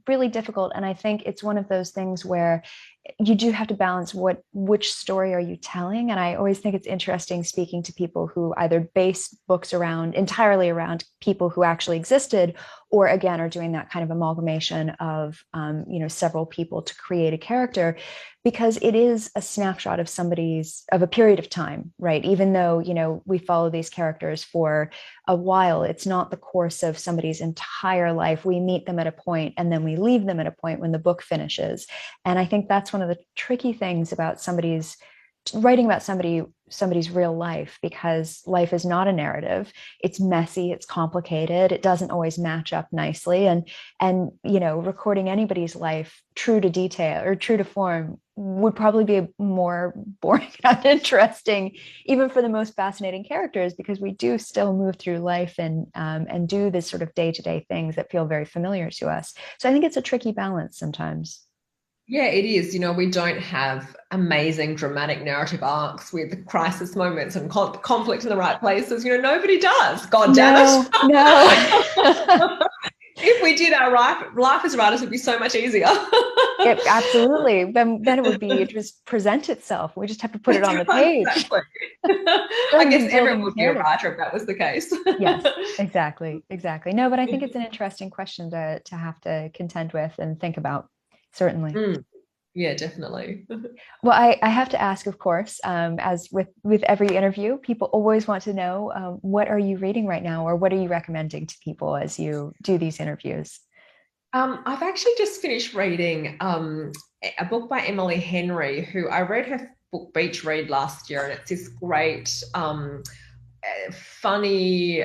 Speaker 1: really difficult, and I think it's one of those things where you do have to balance which story are you telling. And I always think it's interesting speaking to people who either base books around entirely around people who actually existed, or again are doing that kind of amalgamation of you know, several people to create a character, because it is a snapshot of a period of time, right? Even though, you know, we follow these characters for a while, it's not the course of somebody's entire life. We meet them at a point and then we leave them at a point when the book finishes. And I think that's one of the tricky things about writing about somebody's real life, because life is not a narrative. It's messy, it's complicated, it doesn't always match up nicely. And you know, recording anybody's life true to detail or true to form would probably be more boring and uninteresting, even for the most fascinating characters, because we do still move through life and do this sort of day-to-day things that feel very familiar to us. So I think it's a tricky balance sometimes.
Speaker 2: Yeah, it is. You know, we don't have amazing dramatic narrative arcs with crisis moments and conflict in the right places. You know, nobody does. God damn
Speaker 1: No, no.
Speaker 2: it. If we did, our life as writers would be so much easier.
Speaker 1: Absolutely. Then it would be just present itself. We just have to put it
Speaker 2: That's
Speaker 1: on the
Speaker 2: right,
Speaker 1: page.
Speaker 2: exactly.
Speaker 1: Don't
Speaker 2: I
Speaker 1: even
Speaker 2: guess
Speaker 1: be
Speaker 2: everyone
Speaker 1: building these
Speaker 2: would be a
Speaker 1: narratives.
Speaker 2: writer if that was the case.
Speaker 1: Yes, exactly, exactly. No, but I think it's an interesting question to have to contend with and think about. Certainly.
Speaker 2: Mm, yeah, definitely.
Speaker 1: Well, I have to ask, of course, as with every interview, people always want to know, what are you reading right now, or what are you recommending to people as you do these interviews?
Speaker 2: I've actually just finished reading a book by Emily Henry, who I read her book Beach Read last year, and it's this great funny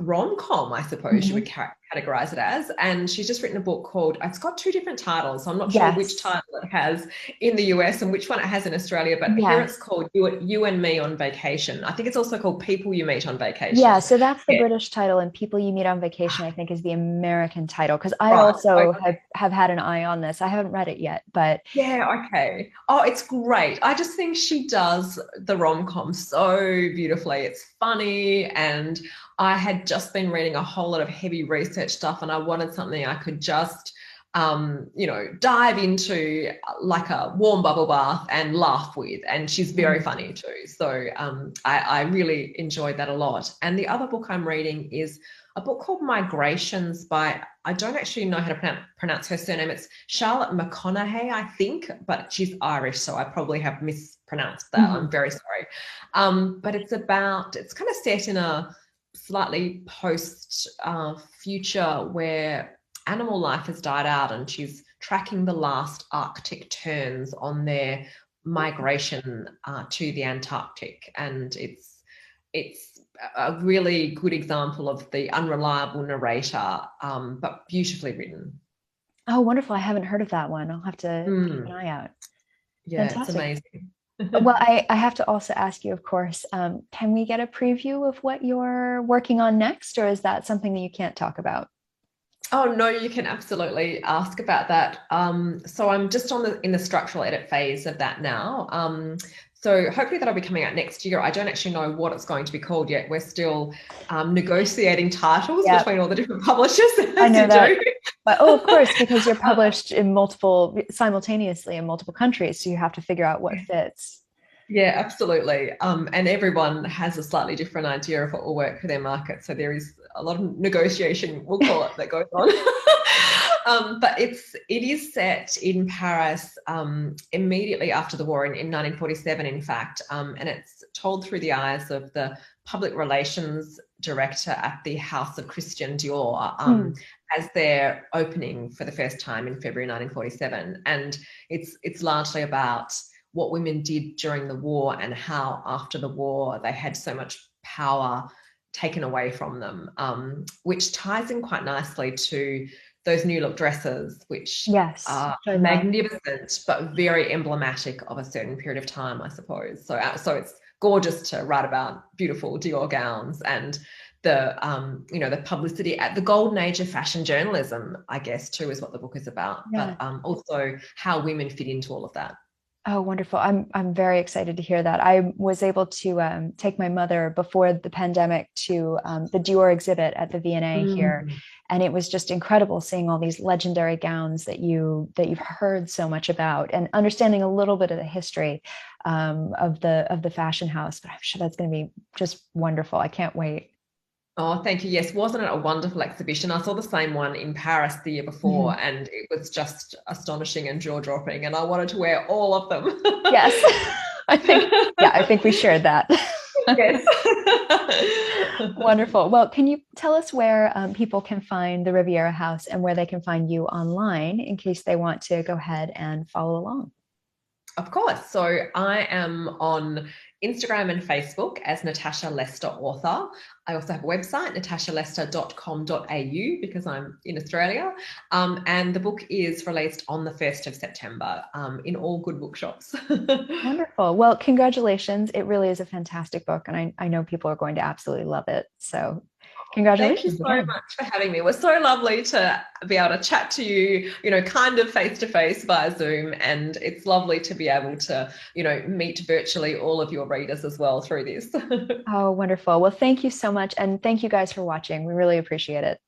Speaker 2: rom-com, I suppose you would
Speaker 1: Mhm.
Speaker 2: categorize it as. And she's just written a book called, it's got two different titles, so I'm not sure which
Speaker 1: Yes,
Speaker 2: title it has in the US and which one it has in Australia, but here it's
Speaker 1: yes.
Speaker 2: called You and Me on Vacation. I think it's also called People You Meet on
Speaker 1: Yeah,
Speaker 2: Vacation.
Speaker 1: so that's the
Speaker 2: Yeah,
Speaker 1: British title, and People You Meet on Vacation, I think, is the American title. Because I
Speaker 2: right.
Speaker 1: also have had an eye on this. I haven't read it yet, but
Speaker 2: Yeah, okay. Oh, it's great. I just think she does the rom-com so beautifully. It's funny, and I had just been reading a whole lot of heavy research stuff, and I wanted something I could just you know, dive into like a warm bubble bath and laugh with. And she's very
Speaker 1: Mhm.
Speaker 2: funny too. So I really enjoyed that a lot. And the other book I'm reading is a book called Migrations by, I don't actually know how to pronounce her surname. It's Charlotte McConaughey, I think, but she's Irish, so I probably have mispronounced that. I'm
Speaker 1: Mhm.
Speaker 2: very sorry. But it's kind of set in a slightly post future where animal life has died out, and she's tracking the last Arctic terns on their migration to the Antarctic, and it's a really good example of the unreliable narrator, but beautifully written.
Speaker 1: Oh, wonderful. I haven't heard of that one. I'll have to keep an
Speaker 2: Mm,
Speaker 1: eye out.
Speaker 2: yeah, it's
Speaker 1: Fantastic.
Speaker 2: amazing.
Speaker 1: Well, I have to also ask you, of course, can we get a preview of what you're working on next, or is that something that you can't talk about?
Speaker 2: Oh no, you can absolutely ask about that. So I'm just in the structural edit phase of that now. So hopefully that'll be coming out next year. I don't actually know what it's going to be called yet. We're still negotiating titles
Speaker 1: Yeah,
Speaker 2: between all the different publishers,
Speaker 1: I
Speaker 2: as
Speaker 1: know
Speaker 2: you
Speaker 1: that.
Speaker 2: do.
Speaker 1: But oh, of course, because you're published in multiple simultaneously in multiple countries, so you have to figure out what fits.
Speaker 2: Yeah, absolutely. And everyone has a slightly different idea of what will work for their market. So there is a lot of negotiation, we'll call it, that goes on. But it is set in Paris immediately after the war in 1947, in fact, and it's told through the eyes of the public relations director at the House of Christian Dior,
Speaker 1: Mm,
Speaker 2: as their opening for the first time in February 1947, and it's largely about what women did during the war and how after the war they had so much power taken away from them, which ties in quite nicely to those new look dresses, which
Speaker 1: yes,
Speaker 2: are
Speaker 1: which I love.
Speaker 2: magnificent but very emblematic of a certain period of time, I suppose. So it's gorgeous to write about beautiful Dior gowns and the the publicity at the golden age of fashion journalism, I guess, too, is what the book is about,
Speaker 1: Yeah.
Speaker 2: but also how women fit into all of that.
Speaker 1: Oh, wonderful. I'm very excited to hear that. I was able to take my mother before the pandemic to the Dior exhibit at the V&A here.
Speaker 2: Mm.
Speaker 1: And it was just incredible seeing all these legendary gowns that you've heard so much about and understanding a little bit of the history of the fashion house. But I'm sure that's going to be just wonderful. I can't wait.
Speaker 2: Oh, thank you. Yes, wasn't it a wonderful exhibition? I saw the same one in Paris the year before,
Speaker 1: Mhm.
Speaker 2: and it was just astonishing and jaw-dropping, and I wanted to wear all of them.
Speaker 1: Yes. I think we shared that.
Speaker 2: Yes.
Speaker 1: Wonderful. Well, can you tell us where people can find the Riviera House and where they can find you online in case they want to go ahead and follow along?
Speaker 2: Of course. So I am on Instagram and Facebook as Natasha Lester Author. I also have a website, natashalester.com.au, because I'm in Australia. And the book is released on the 1st of September in all good bookshops.
Speaker 1: Wonderful. Well, congratulations. It really is a fantastic book, and I know people are going to absolutely love it. So,
Speaker 2: Thank you
Speaker 1: congratulations
Speaker 2: so
Speaker 1: again.
Speaker 2: much for having me. It was so lovely to be able to chat to you, kind of face to face via Zoom. And it's lovely to be able to, meet virtually all of your readers as well through this.
Speaker 1: Oh, wonderful. Well, thank you so much. And thank you guys for watching. We really appreciate it.